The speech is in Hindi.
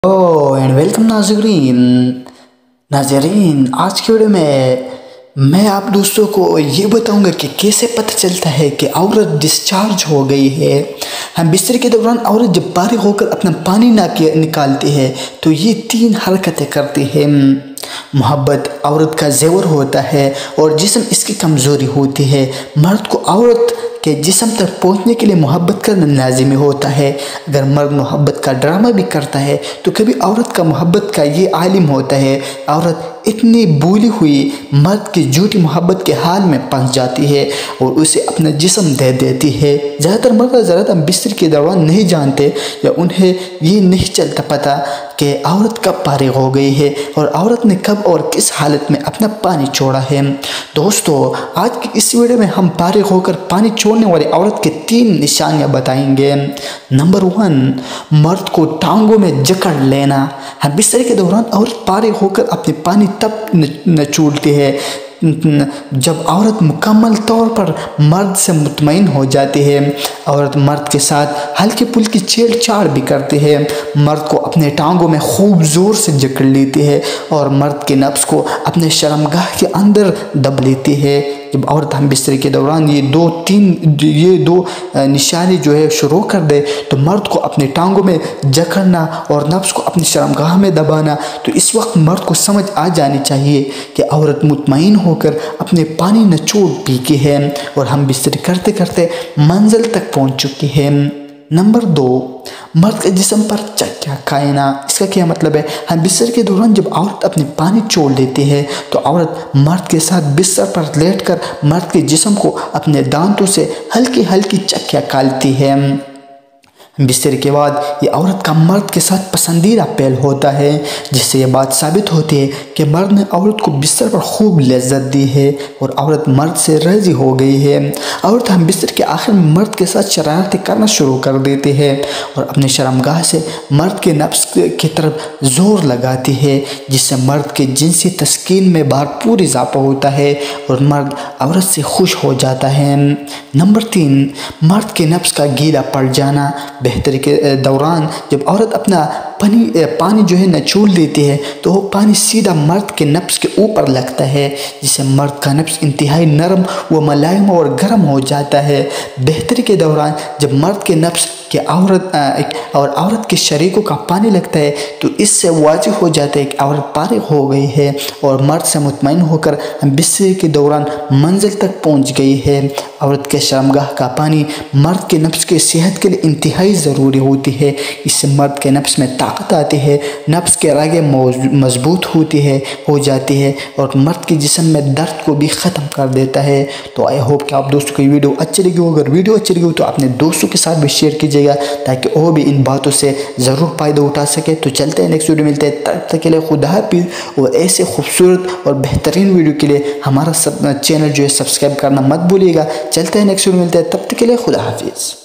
एंड वेलकम नाजरीन आज की वीडियो में मैं आप दोस्तों को ये बताऊंगा कि कैसे पता चलता है कि औरत डिस्चार्ज हो गई है। हम बिस्तर के दौरान औरत जब बारिश होकर अपना पानी निकालती है तो ये 3 हरकतें करती है। मोहब्बत औरत का जेवर होता है और जिस्म इसकी कमज़ोरी होती है। मर्द को औरत के जिस्म तक पहुंचने के लिए मोहब्बत करना लाजिमी होता है। अगर मर्द मोहब्बत का ड्रामा भी करता है तो कभी औरत का मोहब्बत का ये आलिम होता है। औरत इतनी भूली हुई मर्द की झूठी मोहब्बत के हाल में फंस जाती है और उसे अपना जिस्म दे देती है। ज़्यादातर मर्द ज़्यादा बिस्तर के दौरान नहीं जानते या उन्हें ये नहीं चलता पता कि औरत कब फारिग हो गई है और औरत ने कब और किस हालत में अपना पानी छोड़ा है। दोस्तों आज की इस वीडियो में हम फारिग होकर पानी छोड़ने वाली औरत के 3 निशानियां बताएंगे। नंबर 1, मर्द को टांगों में जकड़ लेना। हम बिस्तर के दौरान औरत फारिग होकर अपने पानी तब निचोड़ती है जब औरत मुकम्मल तौर पर मर्द से मुतमईन हो जाती है। औरत मर्द के साथ हल्की फुल्की छेड़छाड़ भी करती है। मर्द को अपने टांगों में खूब ज़ोर से जकड़ लेती है और मर्द के नफ्स को अपने शर्मगाह के अंदर दब लेती है। जब औरत हम बिस्तर के दौरान ये दो निशानी जो है शुरू कर दे तो मर्द को अपने टांगों में जकड़ना और नफ्स को अपनी शर्मगाह में दबाना, तो इस वक्त मर्द को समझ आ जानी चाहिए कि औरत मुतमईन होकर अपने पानी निचोड़ पी की है और हम बिस्तर करते करते मंजिल तक पहुंच चुकी है। नंबर 2, मर्द के जिस्म पर चक्या कायना। इसका क्या मतलब है? हम बिस्तर के दौरान जब औरत अपनी पानी छोड़ लेती है तो औरत मर्द के साथ बिस्तर पर लेटकर मर्द के जिस्म को अपने दांतों से हल्की हल्की चक्या काटती है। बिस्तर के बाद ये औरत का मर्द के साथ पसंदीदा पहल होता है, जिससे ये बात साबित होती है कि मर्द ने औरत को बिस्तर पर खूब लज्जत दी है और औरत मर्द से राज़ी हो गई है। औरत हम बिस्तर के आखिर में मर्द के साथ शरारतें करना शुरू कर देती है और अपने शर्मगाह से मर्द के नफ्स की तरफ जोर लगाती है, जिससे मर्द के जिनसी तस्कीन में भरपूर इजाफा होता है और मर्द औरत से खुश हो जाता है। नंबर 3, मर्द के नफ्स का गीला पड़ जाना। बेहतरी के दौरान जब औरत अपना पानी जो है निचोड़ लेती है तो वो पानी सीधा मर्द के नफ्स के ऊपर लगता है, जिससे मर्द का नफ्स इंतहाई नरम व मुलायम और गर्म हो जाता है। बेहतरी के दौरान जब मर्द के नफ्स के औरत के शरीकों का पानी लगता है तो इससे वाज़िह हो जाता है कि औरत फारिग हो गई है और मर्द से मुतमईन होकर बिस्तर के दौरान मंजिल तक पहुंच गई है। औरत के शर्मगाह का पानी मर्द के नफ्स के सेहत के लिए इंतहाई ज़रूरी होती है। इससे मर्द के नफ्स में ताकत आती है, नफ्स के रगें मजबूत हो जाती है और मर्द के जिस्म में दर्द को भी ख़त्म कर देता है। तो आई होप कि आप दोस्तों को ये वीडियो अच्छी लगी हो। अगर वीडियो अच्छी लगी हो तो अपने दोस्तों के साथ भी शेयर कीजिएगा ताकि वो भी इन बातों से ज़रूर फ़ायदा उठा सके। तो चलते हैं नेक्स्ट वीडियो मिलते हैं, तब तक के लिए खुदा हाफिज़। और ऐसे खूबसूरत और बेहतरीन वीडियो के लिए हमारा चैनल जो है सब्सक्राइब करना मत भूलिएगा। चलते हैं नेक्स्ट वीडियो मिलते हैं, तब तक के लिए खुदा हाफिज़।